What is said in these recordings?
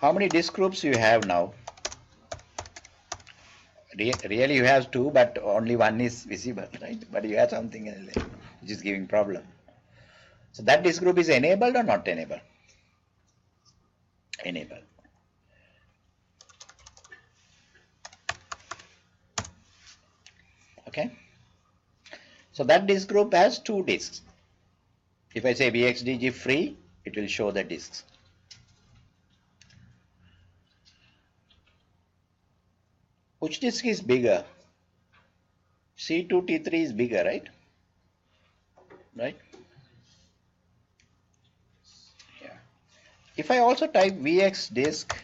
How many disk groups you have now? Really you have two, but only one is visible, right? But you have something else which is giving problem. So that disk group is enabled or not enabled? Enabled. Okay. So that disk group has two disks. If I say VXDG free, it will show the disks. Which disk is bigger? C2 T3 is bigger, right? Right? Yeah. If I also type VX disk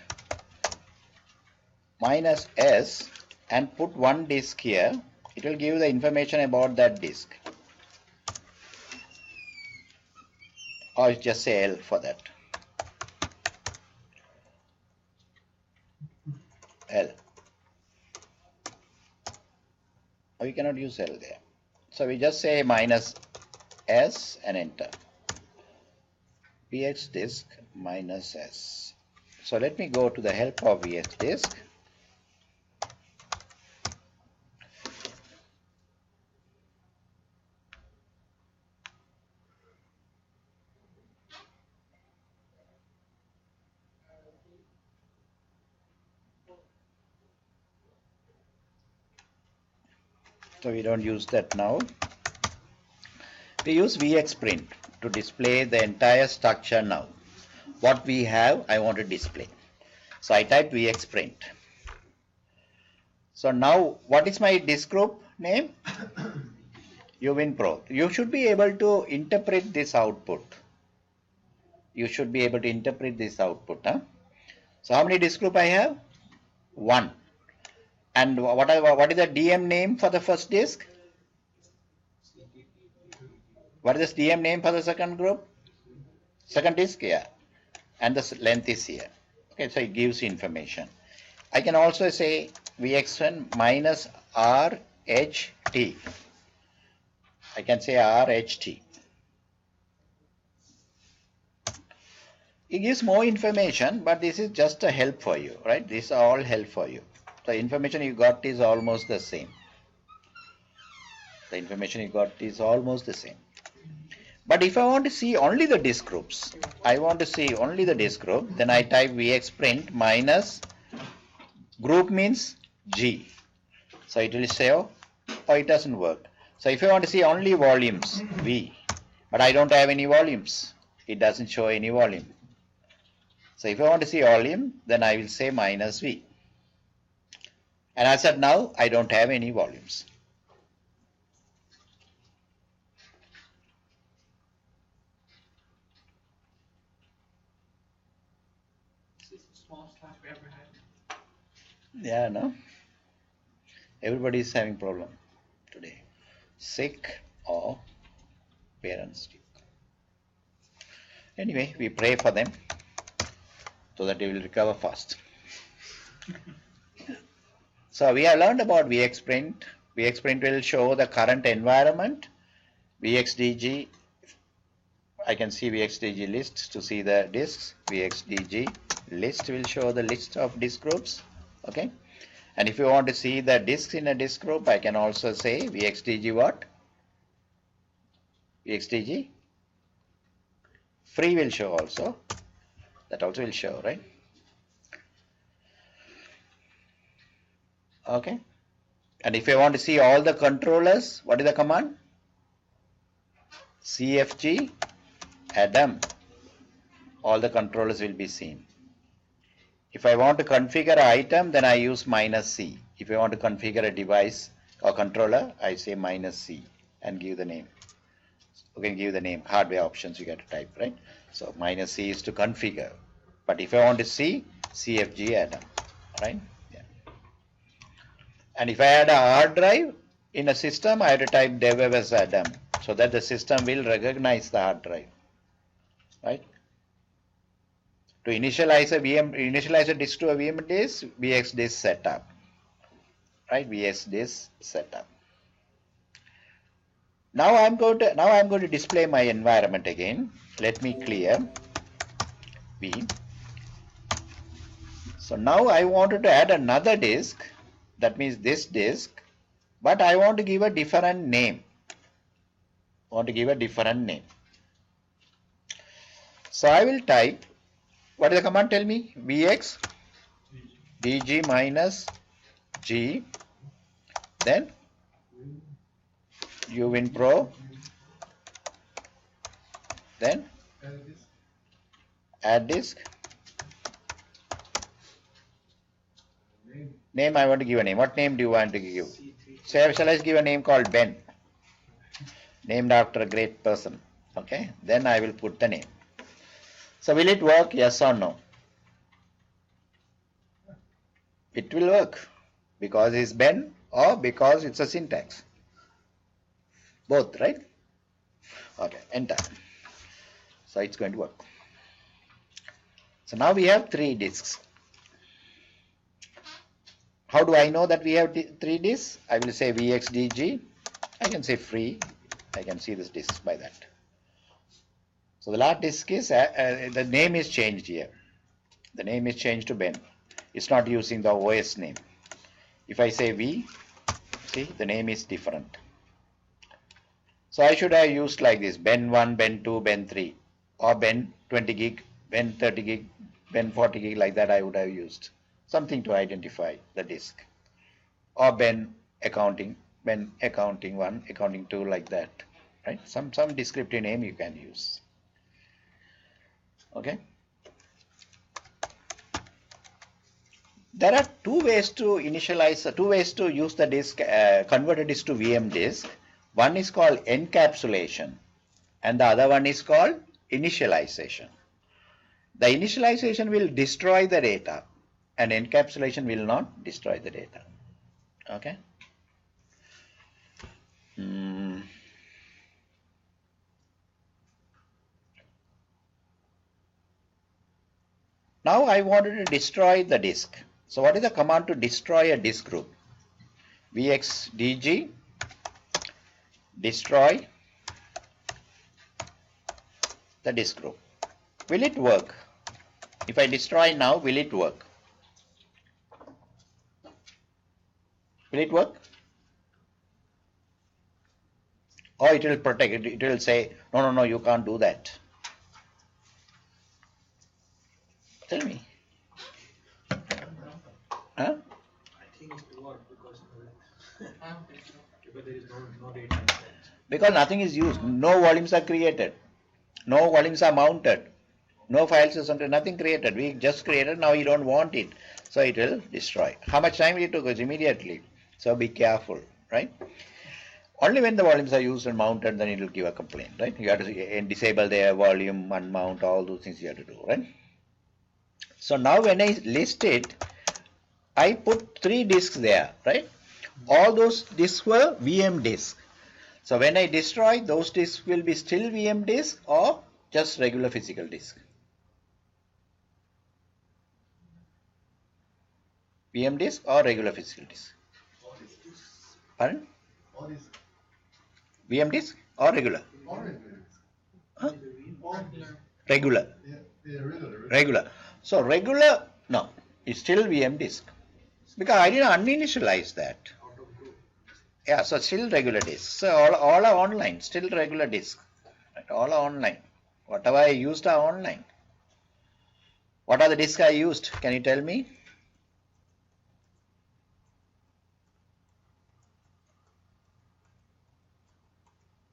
minus S and put one disk here, it will give the information about that disk. Or just say L for that. L. Or we cannot use L there. So we just say minus S and enter. VX disk minus S. So let me go to the help of VX disk. So we don't use that now. We use VX print to display the entire structure now. What we have, I want to display. So I type VX print. So now, what is my disk group name? UWinPro. You should be able to interpret this output. You should be able to interpret this output. Huh? So how many disk group I have? One. And what is the DM name for the first disk? What is the DM name for the second group? Second disk, yeah. And the length is here. Okay, so it gives information. I can also say VX1 minus RHT. I can say RHT. It gives more information, but this is just a help for you, right? These are all help for you. The information you got is almost the same. The information you got is almost the same. But if I want to see only the disk groups, I want to see only the disk group, then I type VX print minus group means G. So it will say, oh, it doesn't work. So if I want to see only volumes, V, but I don't have any volumes, it doesn't show any volume. So if I want to see volume, then I will say minus V. And as of now, I don't have any volumes. Yeah, no? Everybody is having problem today. Sick or parents sick. Anyway, we pray for them so that they will recover fast. So we have learned about VX print. VX print will show the current environment. VXDG, I can see VXDG list to see the disks. VXDG list will show the list of disk groups. Okay. And if you want to see the disks in a disk group, I can also say VXDG what? VXDG free will show also. That also will show, right? Okay. And if I want to see all the controllers, what is the command? CFG Adam. All the controllers will be seen. If I want to configure an item, then I use minus C. If I want to configure a device or controller, I say minus C and give the name. You can give the name, hardware options you got to type, right? So minus C is to configure. But if I want to see, CFG Adam, right? Yeah. And if I add a hard drive in a system, I have to type dev as Adam so that the system will recognize the hard drive, right? To initialize a disk to a VM disk, VX disk setup, right? VX disk setup. Now I'm going to display my environment again. Let me clear V. So now I wanted to add another disk, that means this disk, but I want to give a different name. So I will type, what is the command, tell me? Vx dg minus g, then uwinpro, then add disk. Name, I want to give a name. What name do you want to give? So shall I give a name called Ben? Named after a great person. Okay, then I will put the name. So will it work? Yes or no? It will work because it's Ben or because it's a syntax. Both, right? Okay, enter. So it's going to work. So now we have 3 disks. How do I know that we have 3 disks? I will say vxdg. I can say free. I can see this disk by that. So the last disk is, the name is changed here. The name is changed to Ben. It's not using the OS name. If I say V, see, the name is different. So I should have used like this, Ben 1, Ben 2, Ben 3, or Ben 20 gig, Ben 30 gig, Ben 40 gig, like that I would have used. Something to identify the disk. Or Ben accounting 1, accounting 2, like that. Right? Some descriptive name you can use. Okay. There are 2 ways to initialize, 2 ways to use the disk, convert a disk to VM disk. One is called encapsulation and the other one is called initialization. The initialization will destroy the data and encapsulation will not destroy the data. Okay. Now I wanted to destroy the disk. So what is the command to destroy a disk group? vxdg destroy the disk group. Will it work? If I destroy now, will it work? Will it work? Or it will protect it, it will say, no, you can't do that. Tell me. Huh? I think it will work because there is no data. Because nothing is used, no volumes are created, no volumes are mounted, no files or something, nothing created. We just created, now you don't want it, so it will destroy. How much time it took? Is immediately. So be careful, right? Only when the volumes are used and mounted, then it will give a complaint, right? You have to disable their volume, unmount, all those things you have to do, right? So now when I list it, I put 3 disks there, right? All those disks were VM disks. So when I destroy, those disks will be still VM disk or just regular physical disk. VM disk or regular physical disk? Pardon? VM disk or regular? Huh? Regular. Regular. So regular, no, it's still VM disk. Because I didn't uninitialize that. Yeah, so still regular disk. So all are online, still regular disk. Right? All are online. Whatever I used are online. What are the disks I used? Can you tell me?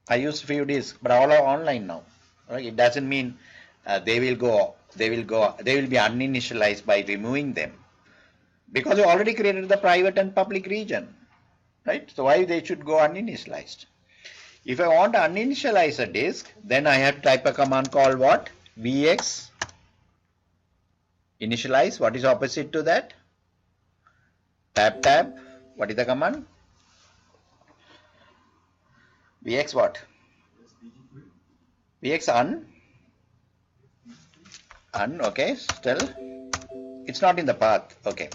I used few disks, but all are online now. Right? It doesn't mean they will be uninitialized by removing them. Because you already created the private and public region. Right? So why they should go uninitialized? If I want to uninitialize a disk, then I have to type a command called what? Vx initialize. What is opposite to that? Tab. What is the command? Vx what? Vx un, okay, still it's not in the path. Okay,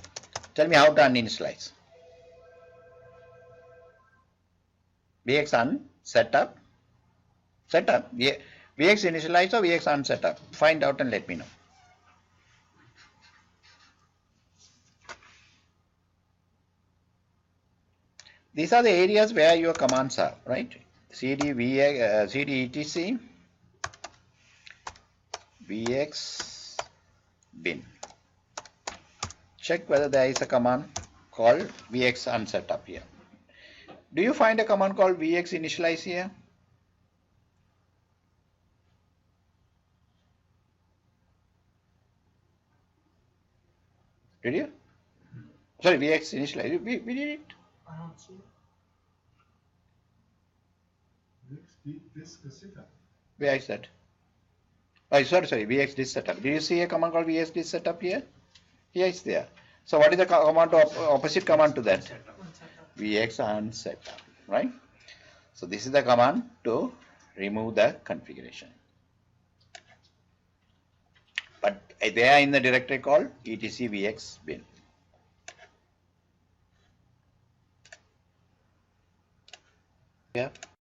tell me how to uninitialize. Vx un setup, Vx initialize or Vx un setup. Find out and let me know. These are the areas where your commands are, right? cd etc vx bin. Check whether there is a command called vx unsetup here. Do you find a command called vx initialize here? Did you? Sorry, vx initialize. We did it. I don't see it. This setup. Where is that? Oh, sorry, vx disk setup. Did you see a command called vx disk setup here? Here it's there. So what is the command opposite command to that? Vx unsetup, right? So this is the command to remove the configuration. But they are in the directory called etc vx bin. Yeah.